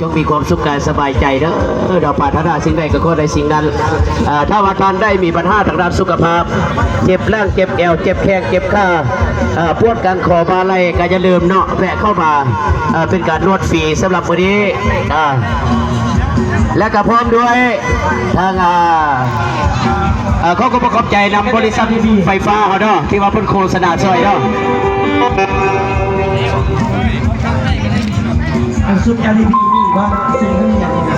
จงมีความสุขกายสบายใจเด้อเราปรารถนาสิ่งใดก็ขอได้สิ่งนั้นถ้าว่าท่านได้มีปัญหาทางด้านสุขภาพเจ็บร่างเจ็บแอวเจ็บแข้งเจ็บขาปวดการคอบาไหลก็อย่าลืมเนาะแวะเข้ามาเป็นการนวดฟรีสำหรับวันนี้และก็พร้อมด้วยทางเขาก็ประกอบใจนำบริษัทไฟฟ้าเขาเนาะที่ว่าเป็นโฆษณาช่วยเนาะสุดยอดดีนี่ว่าสิ่งที่อยากจะ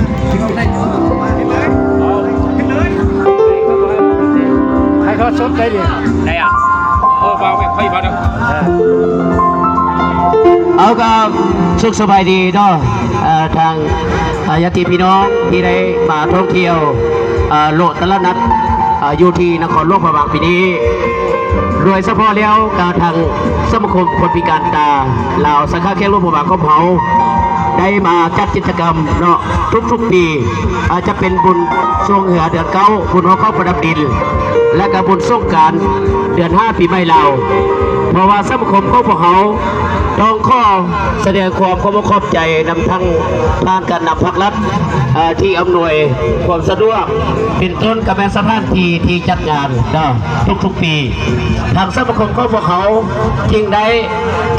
ใครทอดสดได้ดิได้อ่ะวางไว้ค่อยพอนะเอาก็สุขสบายดีเนาะทางญาติพี่น้องที่ได้มาท่องเที่ยวโลดตละนัดอยู่ที่นครหลวงพระบางปีนี้โดยเฉพาะแล้วการทางสมาคมคนพิการตาลาวสาขาแข้งหลวงพระบางของเขาได้มาจัดกิจกรรมเนาะทุกปีอาจจะเป็นบุญช่วงเหือเดือน9บุญหัวเข้าประดับดินและก็บุญสงกรานต์เดือน5ปีใหม่เราเพราะว่าสมาคมของพวกเขาต้องข้อแสดงความขอบใจนำทั้งทางการนำภาครัฐที่อำนวยความสะดวกเป็นต้นกับแม่สถานที่จัดงานเนาะทุกปีทางสมาคมของพวกเขาจึงได้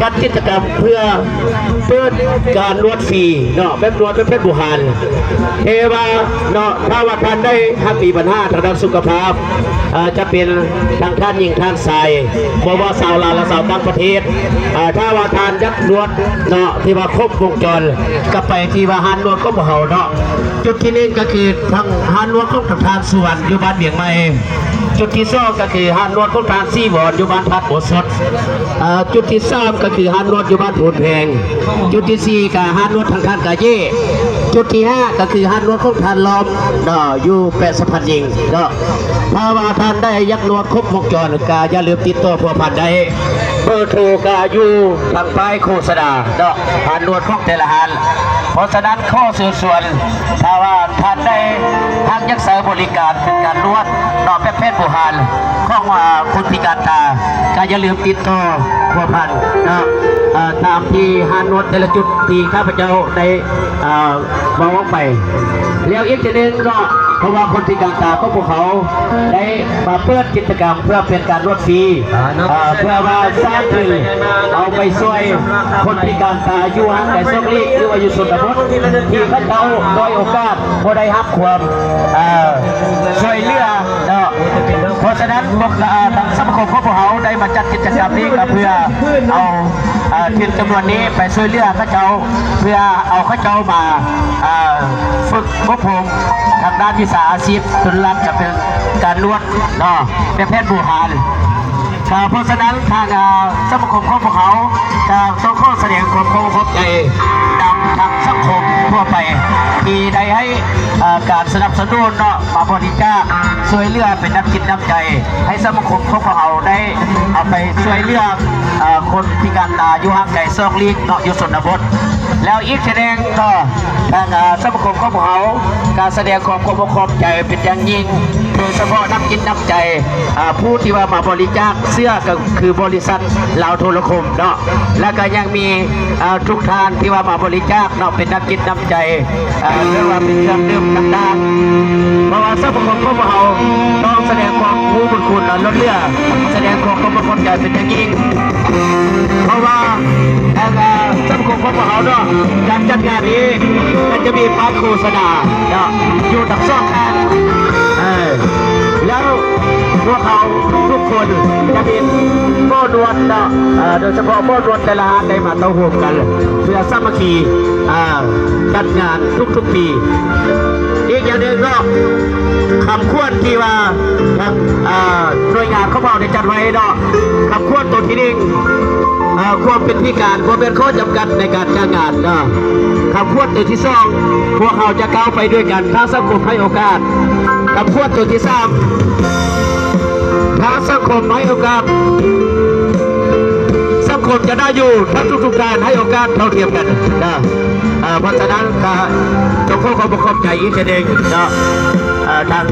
จัดกิจกรรมเพื่อเปิดการนวดฟรีเนาะแบบนวดเป็นเพชรบุหารเทวาเนาะถ้าว่าท่านได้มีปัญหาทางด้านสุขภาพจะเป็นทางท่านยิงท่านทรายเพราะว่าสาวลาวและสาวต่างประเทศถ้าว่าทานยักนวดเนาะที่ว่าครบวงจรก็ไปที่ว่าหานวดก็บ่เฮาเนาะจุดที่1ก็คือทางหานวดของทานส่วนอยู่บ้านเบียงใหม่จุดที่2ก็คือหานวดของทานซีวอนอยู่บ้านพัดโอสดจุดที่3ก็คือหานวดอยู่บ้านโพนแพงจุดที่4ก็หานวดทางท่านกะเย่จุดที่5ก็คือหานวดของทานล้อมเนาะอยู่แปะสะพานยิงเนาะถ้าว่าท่านได้ยักนวดครบวงจรก็อย่าลืมติดต่อผู้พันได้เบอร์โทรก็อยู่ทางป้ายโฆษณาเนาะหานวดของแต่ละหันเพราะฉะนั้นข้อส่วนถ้าว่าท่านได้ทางยักษ์เสริมบริการเป็นการนวดเนาะแพทย์ผู้พันของคนพิการตาก็อย่าลืมติดต่อผู้พันเนาะตามที่หานวดแต่ละจุดที่ข้าพเจ้าได้บอกไปแล้วอีกทีนึงเนาะเพราะว่าคนพิการตาของพวกเขาได้มาเปิดกิจกรรมเพื่อเป็นการนวดฟรีเพื่อมาสร้างขึ้นเอาไปช่วยคนพิการตาอยู่ห่างไกลสักนิดหรือว่าอยู่สุดบดที่เขาเจ้าด้อยโอกาสพอได้รับความช่วยเหลือเนาะเพราะฉะนั้นพวกทางสมาคมของพวกเขาได้มาจัดกิจกรรมนี้ก็เพื่อเอาทีมจำนวนนี้ไปช่วยเหลือเขาเจ้าเพื่อเอาเขาเจ้ามาฝึกอบรมทางด้านวิชาอาชีพจนรับจะเป็นการนวดเนาะเป็นแพทย์บูฮานเพราะฉะนั้นทางสมาคมของพวกเขาต้องข้อแสดงความเคารพใจนำทางสังคมทั่วไปที่ได้ให้การสนับสนุนเนาะมาบริจาคช่วยเหลือเป็นน้ำจิตน้ำใจให้สมาคมของพวกเขาได้เอาไปช่วยเหลือคนพิการตาอยู่ห่างไกลซอกลีกเนาะอยู่ชนบทแล้วอีกแสดงก็ทางสมาคมของพวกเขาการแสดงความขอบใจเป็นอย่างยิ่งโดยเฉพาะน้ำจิตน้ำใจผู้ที่ว่ามาบริจาคเสื้อก็คือบริษัทลาวโทรคมเนาะแล้วก็ยังมีทุกท่านที่ว่ามาบริจาคเนาะเป็นน้ำจิตน้ำใจเรียกว่าเป็นเครื่องดื่มต่างๆเพราะว่าสมาคมของพวกเขาต้องแสดงความรู้บุญคุณล้นเลื่อแสดงความขอบใจเป็นอย่างยิ่งเพราะว่าสมาคมของพวกเขาเนาะการจัดงานนี้มันจะมีป้ายโฆษณาเนาะอยู่ทั้งสองข้างแล้วพวกเขาทุกคนจะเป็นโม่ดวนเนาะโดยเฉพาะโม่ดวนแต่ละได้มาเต้าหู้กันเพื่อสามัคคีจัดงานทุกปีอีกอย่างหนึ่งก็คำควรที่ว่าหน่วยงานเขาบอกได้จัดไว้เนาะคำควรตัวที่หนึ่งความเป็นพิการความเป็นข้อจำกัดในการจ้างงานนะคำพูดตัวที่สองพวกเขาจะก้าวไปด้วยกันถ้าสังคมให้โอกาสคำพูดตัวที่สามถ้าสังคมให้โอกาสสังคมจะได้อยู่ทั้งทุกการให้โอกาสเท่าเทียมกันนะเพราะฉะนั้นต้องขอขอบใจอีกทีหนึ่งนะทาง